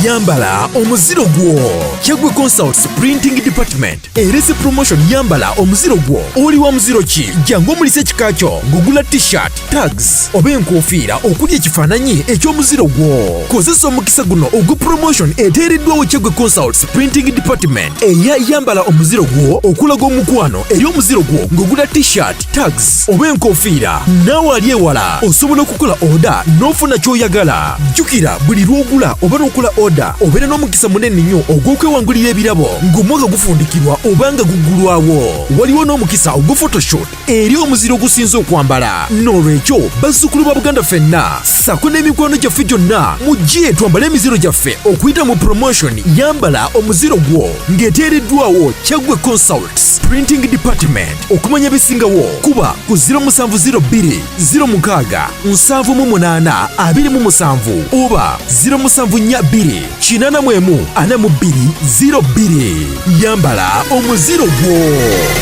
Yambala Omuziro Gwo. Kyaggwe Consults Printing Department erese promotion Yambala Omuziro Gwo. Oli wa muziro ki jangu mulise kikakyo ngugula t-shirt, tags oba enkofiira okuli ekifaananyi eky'omuziro gwo. Kozesa omukisa guno ogwa promotion eteereddwawo Kyaggwe Consults Printing Department eya Yambala Omuziro Gwo okulaga omukwano eri omuziro gwo ngugula t-shirt, tags oba enkofiira. Naawe ali ewala osobola okukola oda n'ofuna ky'oyagala. Jjukira buli lw'ogula oba n'okola oda obeera n'omukisa munene nnyo ogw'okwewangulira ebirabo ng'omwaka gufundikirwa oba nga guggulwawo. Waliwo n'omukisa ogwa photoshoot eri omuziro ogusinze okwambala. N'olwekyo bazzukulu ba Buganda ffenna sako n'emikwano gyaffe gyonna mujje twambale emiziro gyaffe okuyita mu promotion Yambala Omuziro Gwo ng'eteereddwawo Kyaggwe Consults Printing Department. Okumanya ebisingawo kuba ku 0702 06 788 27 oba 0742 81 42 02. Yambala Omuziro Gwo.